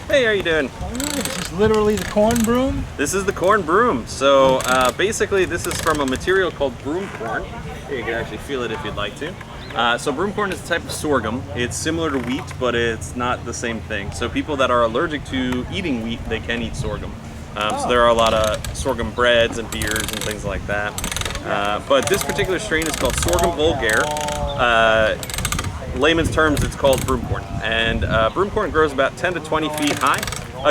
Hey, how you doing? All right, this is literally the corn broom. This is the corn broom. So basically this is from a material called broom corn. You can actually feel it if you'd like to. So broom corn is a type of sorghum. It's similar to wheat, but it's not the same thing. So people that are allergic to eating wheat, they can eat sorghum. So there are a lot of sorghum breads and beers and things like that. But this particular strain is called sorghum vulgare. Layman's terms, it's called broom corn. And broom corn grows about 10 to 20 feet high.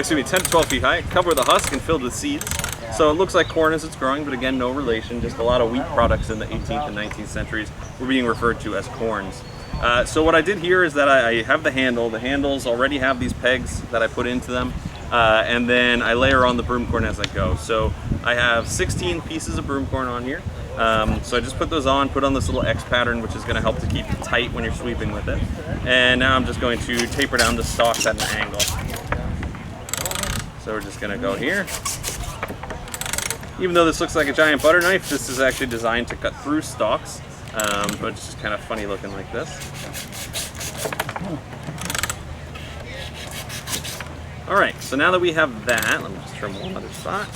10 to 12 feet high, covered with a husk and filled with seeds. So it looks like corn as it's growing, but again, no relation. Just a lot of wheat products in the 18th and 19th centuries were being referred to as corns. So what I did here is that I have the handle. The handles already have these pegs that I put into them. And then I layer on the broom corn as I go. So I have 16 pieces of broom corn on here. So I just put those on, put on this little X pattern, which is going to help to keep it tight when you're sweeping with it. And now I'm just going to taper down the stalks at an angle. So we're just going to go here. Even though this looks like a giant butter knife, this is actually designed to cut through stalks, but it's just kind of funny looking like this. All right, so now that we have that, let me just trim one other spot.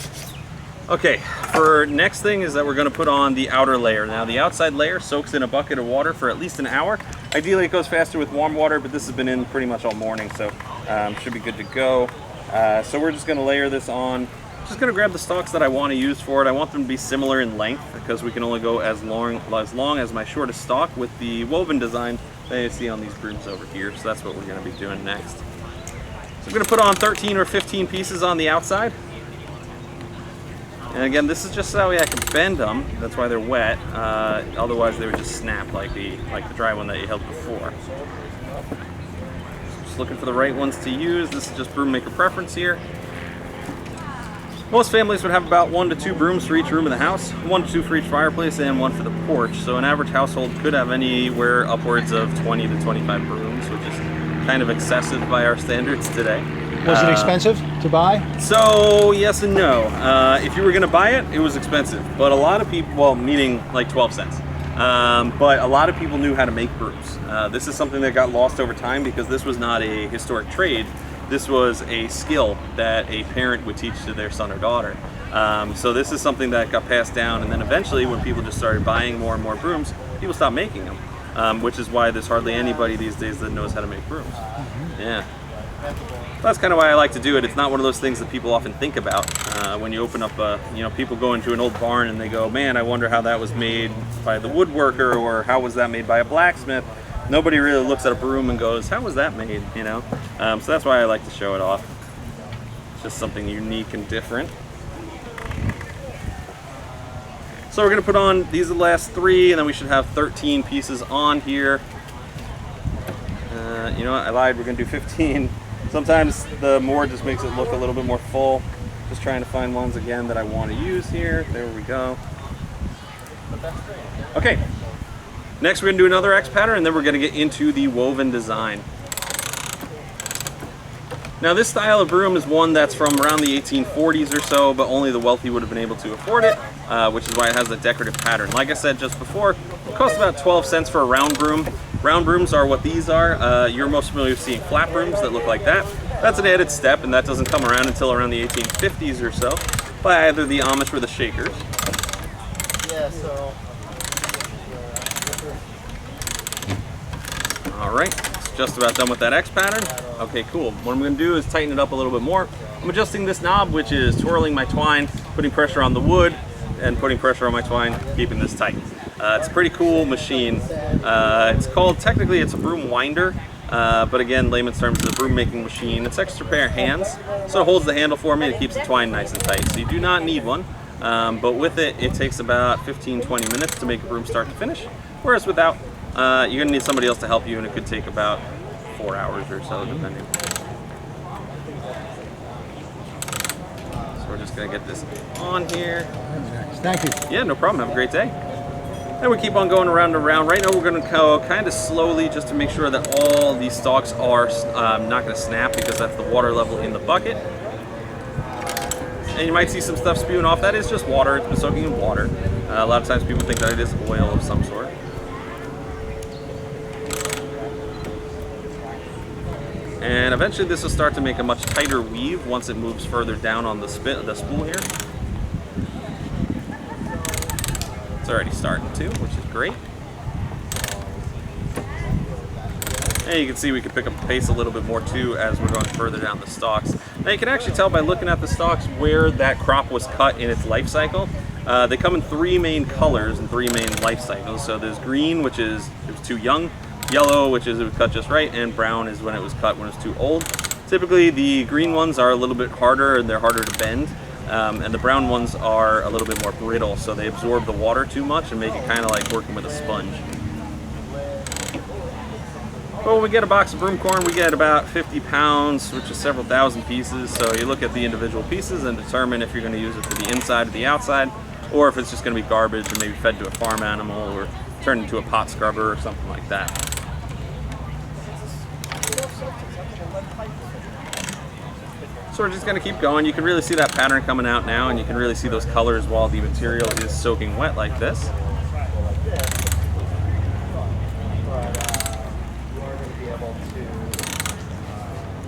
Okay, for next thing is that we're going to put on the outer layer. Now the outside layer soaks in a bucket of water for at least an hour. Ideally it goes faster with warm water, but this has been in pretty much all morning, so should be good to go. So we're just going to layer this on. Just going to grab the stalks that I want to use for it. I want them to be similar in length because we can only go as long as my shortest stalk with the woven design that you see on these brooms over here. So that's what we're going to be doing next. So I'm going to put on 13 or 15 pieces on the outside. And again, this is just so that way I can bend them. That's why they're wet. Otherwise, they would just snap like the dry one that you held before. Just looking for the right ones to use. This is just broom maker preference here. Most families would have about 1 to 2 brooms for each room in the house, 1 to 2 for each fireplace, and 1 for the porch. So an average household could have anywhere upwards of 20 to 25 brooms, which is kind of excessive by our standards today. Was it expensive to buy? So yes and no. If you were going to buy it, it was expensive. But a lot of people, well, meaning like 12 cents. But a lot of people knew how to make brooms. This is something that got lost over time because this was not a historic trade. This was a skill that a parent would teach to their son or daughter. So this is something that got passed down, and then eventually when people just started buying more and more brooms, people stopped making them. Which is why there's hardly anybody these days that knows how to make brooms. Yeah. That's kind of why I like to do it. It's not one of those things that people often think about when you open up people go into an old barn and they go, man, I wonder how that was made by the woodworker, or how was that made by a blacksmith. Nobody really looks at a broom and goes, how was that made, you know? So that's why I like to show it off. It's just something unique and different. So we're gonna put on, these are the last 3, and then we should have 13 pieces on here. You know what, I lied, we're gonna do 15. Sometimes the more just makes it look a little bit more full. Just trying to find ones again that I want to use here. There we go. Okay, next we're going to do another X pattern, and then we're going to get into the woven design. Now this style of broom is one that's from around the 1840s or so, but only the wealthy would have been able to afford it, which is why it has a decorative pattern. Like I said just before, it costs about 12 cents for a round broom. Round brooms are what these are. You're most familiar with seeing flat brooms that look like that. That's an added step, and that doesn't come around until around the 1850s or so by either the Amish or the Shakers. Yeah, so... All right, it's just about done with that X pattern. Okay, cool. What I'm going to do is tighten it up a little bit more. I'm adjusting this knob, which is twirling my twine, putting pressure on the wood, and putting pressure on my twine, keeping this tight. It's a pretty cool machine. It's called, technically it's a broom winder, but again, layman's terms, it's a broom making machine. It's extra pair of hands, so it holds the handle for me and it keeps the twine nice and tight. So you do not need one, but with it, it takes about 15-20 minutes to make a broom start to finish, whereas without, you're gonna need somebody else to help you, and it could take about 4 hours or so, depending. So we're just gonna get this on here. Thank you. Yeah, no problem. Have a great day. And we keep on going around and around. Right now we're going to go kind of slowly just to make sure that all these stalks are not going to snap, because that's the water level in the bucket. And you might see some stuff spewing off. That is just water. It's been soaking in water. A lot of times people think that it is oil of some sort. And eventually this will start to make a much tighter weave once it moves further down on the spool here. It's already starting to, which is great. And you can see we can pick up the pace a little bit more too as we're going further down the stalks. Now you can actually tell by looking at the stalks where that crop was cut in its life cycle. They come in 3 main colors and 3 main life cycles. So there's green, which is it was too young, yellow, which is it was cut just right, and brown is when it was cut when it was too old. Typically the green ones are a little bit harder and they're harder to bend. And the brown ones are a little bit more brittle, so they absorb the water too much and make it kind of like working with a sponge. But when we get a box of broom corn, we get about 50 pounds, which is several thousand pieces. So you look at the individual pieces and determine if you're going to use it for the inside or the outside, or if it's just going to be garbage and maybe fed to a farm animal or turned into a pot scrubber or something like that. So we're just going to keep going. You can really see that pattern coming out now, and you can really see those colors while the material is soaking wet like this.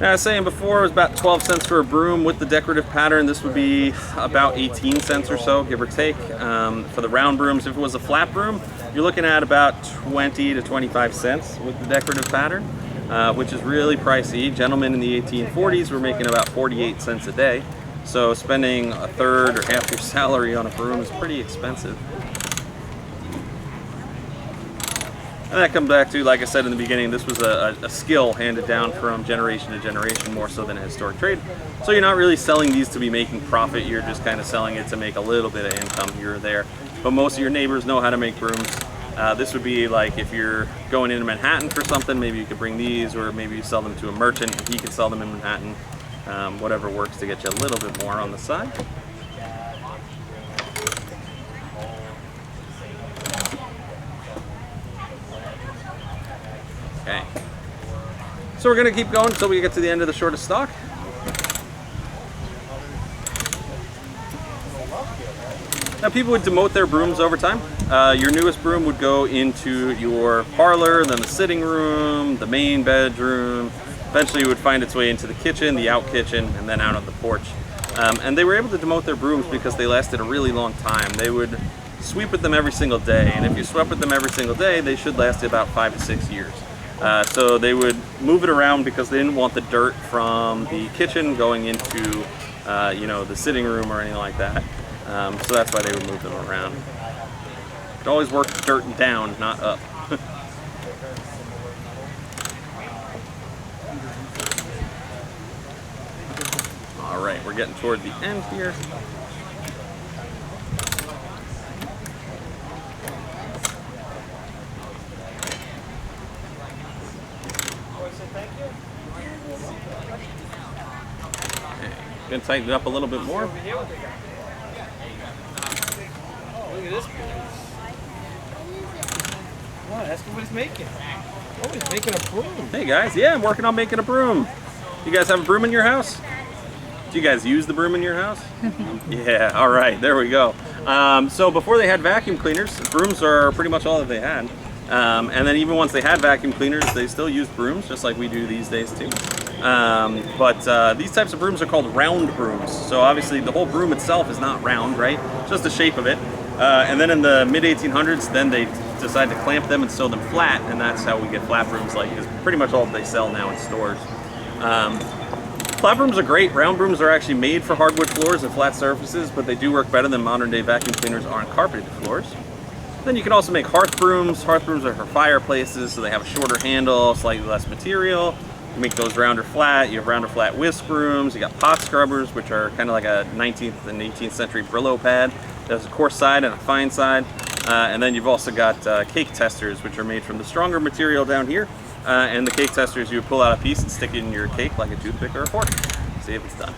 Now, I was saying before it was about 12 cents for a broom. With the decorative pattern, this would be about 18 cents or so, give or take. For the round brooms, if it was a flat broom, you're looking at about 20 to 25 cents with the decorative pattern, which is really pricey. Gentlemen in the 1840s were making about 48 cents a day. So spending a third or half your salary on a broom is pretty expensive. And that comes back to, like I said in the beginning, this was a skill handed down from generation to generation more so than a historic trade. So you're not really selling these to be making profit, you're just kind of selling it to make a little bit of income here or there. But most of your neighbors know how to make brooms. This would be like if you're going into Manhattan for something, maybe you could bring these, or maybe you sell them to a merchant, he could sell them in Manhattan. Whatever works to get you a little bit more on the side. Okay, so we're going to keep going until we get to the end of the shortest stalk. Now people would demote their brooms over time. Your newest broom would go into your parlor, then the sitting room, the main bedroom. Eventually it would find its way into the kitchen, the out kitchen, and then out on the porch. And they were able to demote their brooms because they lasted a really long time. They would sweep with them every single day, and if you swept with them every single day, they should last about 5 to 6 years. So they would move it around because they didn't want the dirt from the kitchen going into, you know, the sitting room or anything like that. So that's why they would move them around. It always works dirt down, not up. All right, we're getting toward the end here. Gonna tighten it up a little bit more. Look at this. What? Ask him what he's making. Oh, he's making a broom. Hey guys, yeah, I'm working on making a broom. You guys have a broom in your house? Do you guys use the broom in your house? Yeah, all right, there we go. So before they had vacuum cleaners, brooms are pretty much all that they had. And then even once they had vacuum cleaners, they still used brooms, just like we do these days too. But these types of brooms are called round brooms. So obviously the whole broom itself is not round, right? Just the shape of it. And then in the mid-1800s, then they decided to clamp them and sew them flat, and that's how we get flat brooms, like is pretty much all that they sell now in stores. Flat brooms are great. Round brooms are actually made for hardwood floors and flat surfaces, but they do work better than modern-day vacuum cleaners on carpeted floors. Then you can also make hearth brooms. Hearth brooms are for fireplaces, so they have a shorter handle, slightly less material. You make those rounder flat. You have rounder flat whisk brooms. You got pot scrubbers, which are kind of like a 19th and 18th century Brillo pad. There's a coarse side and a fine side. And then you've also got cake testers, which are made from the stronger material down here. And the cake testers, you would pull out a piece and stick it in your cake like a toothpick or a fork. See if it's done.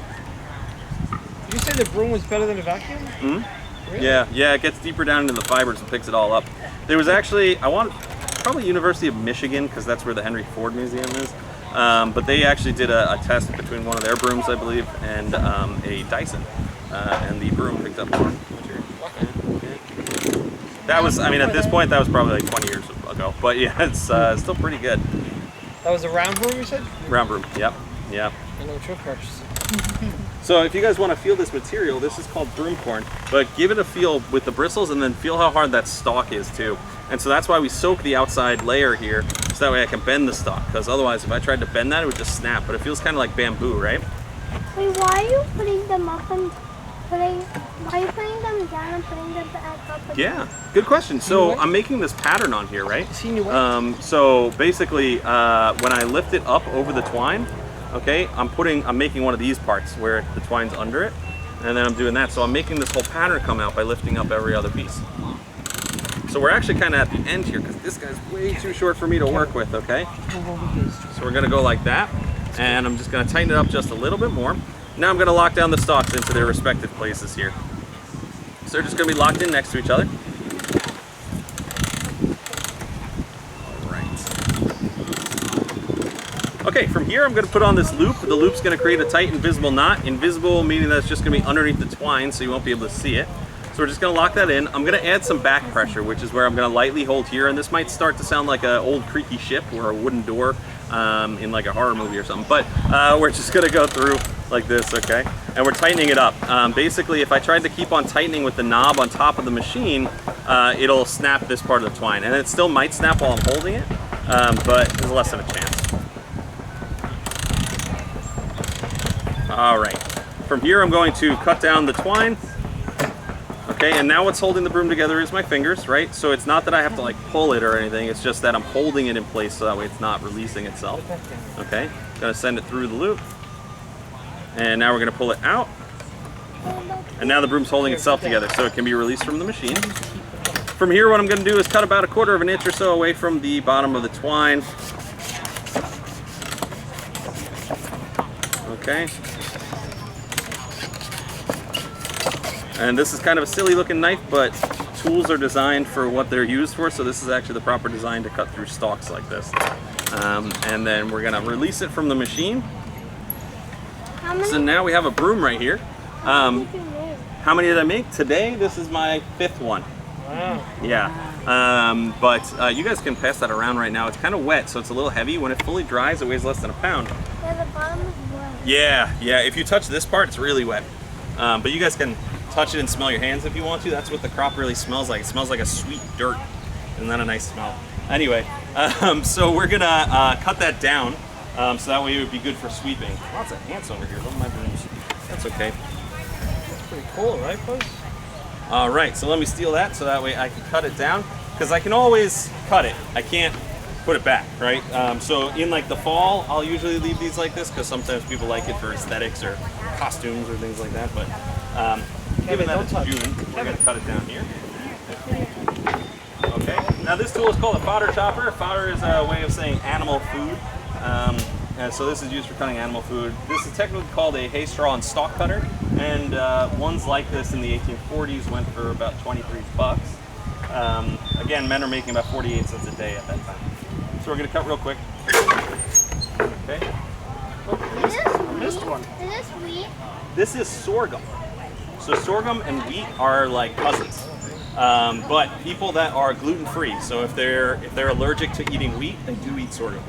Did you say the broom was better than a vacuum? Mm-hmm. Really? Yeah, it gets deeper down into the fibers and picks it all up. There was actually, probably University of Michigan, because that's where the Henry Ford Museum is. But they actually did a test between one of their brooms, I believe, and a Dyson. And the broom picked up more material. That was, I mean, at this point, that was probably like 20 years ago. But yeah, it's still pretty good. That was a round broom, you said? Round broom, yep, yeah. I know what you're purchasing. So if you guys want to feel this material, this is called broom corn, but give it a feel with the bristles and then feel how hard that stalk is too. And so that's why we soak the outside layer here, so that way I can bend the stalk, because otherwise if I tried to bend that, it would just snap, but it feels kind of like bamboo, right? Wait, why are you putting them up and why are you putting them down and putting them back up again? Yeah, good question. So I'm making this pattern on here, right? So basically, when I lift it up over the twine, okay, I'm making one of these parts where the twine's under it, and then I'm doing that. So I'm making this whole pattern come out by lifting up every other piece. So we're actually kind of at the end here because this guy's way too short for me to work with, okay? So we're gonna go like that, and I'm just gonna tighten it up just a little bit more. Now I'm gonna lock down the stalks into their respective places here. So they're just gonna be locked in next to each other. All right. Okay, from here I'm gonna put on this loop. The loop's gonna create a tight invisible knot. Invisible meaning that it's just gonna be underneath the twine so you won't be able to see it. So we're just gonna lock that in. I'm gonna add some back pressure, which is where I'm gonna lightly hold here, and this might start to sound like an old creaky ship or a wooden door in like a horror movie or something, but we're just gonna go through like this, okay? And we're tightening it up. Basically, if I tried to keep on tightening with the knob on top of the machine, it'll snap this part of the twine, and it still might snap while I'm holding it, but there's less of a chance. All right, from here I'm going to cut down the twine. Okay, and now what's holding the broom together is my fingers, right? So it's not that I have to like pull it or anything, it's just that I'm holding it in place so that way it's not releasing itself. Okay, gonna send it through the loop. And now we're gonna pull it out. And now the broom's holding itself together so it can be released from the machine. From here, what I'm gonna do is cut about 1/4 of an inch or so away from the bottom of the twine. Okay. And this is kind of a silly looking knife, but tools are designed for what they're used for, so this is actually the proper design to cut through stalks like this. And then we're gonna release it from the machine. So now we have a broom right here. How many did I make? Today, this is my 5th one. Wow. Yeah, but you guys can pass that around right now. It's kind of wet, so it's a little heavy. When it fully dries, it weighs less than a pound. Yeah, the bottom is wet. Yeah, if you touch this part, it's really wet. But you guys can touch it and smell your hands if you want to. That's what the crop really smells like. It smells like a sweet dirt. Isn't that a nice smell? Anyway, so we're gonna cut that down so that way it would be good for sweeping. Lots of ants over here. Love my brooms. That's okay. That's pretty cool, right, Buzz? All right, so let me steal that so that way I can cut it down, because I can always cut it. I can't put it back, right? So in like the fall, I'll usually leave these like this because sometimes people like it for aesthetics or costumes or things like that. But given that it's June, we're gonna cut it down here. Okay. Now this tool is called a fodder chopper. Fodder is a way of saying animal food. And so this is used for cutting animal food. This is technically called a hay, straw, and stalk cutter. And ones like this in the 1840s went for about 23 bucks. Again, men are making about 48 cents a day at that time. So we're gonna cut real quick. Okay. Is this wheat? This is sorghum. So sorghum and wheat are like cousins. But people that are gluten-free, so if they're allergic to eating wheat, they do eat sorghum.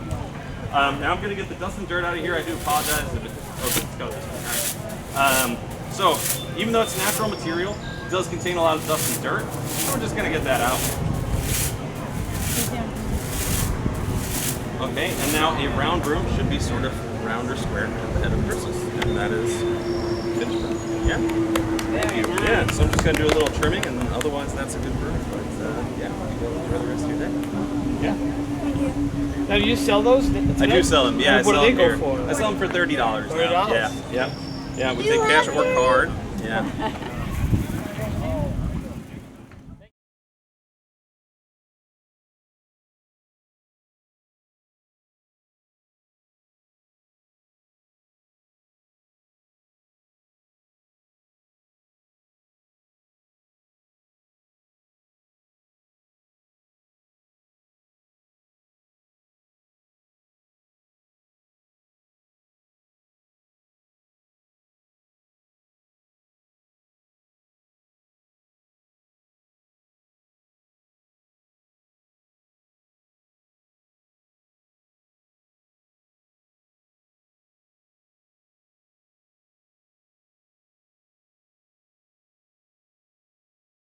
Now I'm gonna get the dust and dirt out of here. I do apologize if let's go this way. All right. So even though it's natural material, it does contain a lot of dust and dirt. So we're just gonna get that out. Okay, and now a round broom should be sort of round or square at the head of the bristles, and that is finished broom. Yeah. Yeah. So I'm just gonna do a little trimming, and then otherwise that's a good broom. But yeah, you go enjoy the rest of your day. Yeah. Now, do you sell those? I do sell them. Yeah, What do they go for? I sell them for $30. $30? Yeah. Yeah. Yeah. We take cash and work hard. Yeah.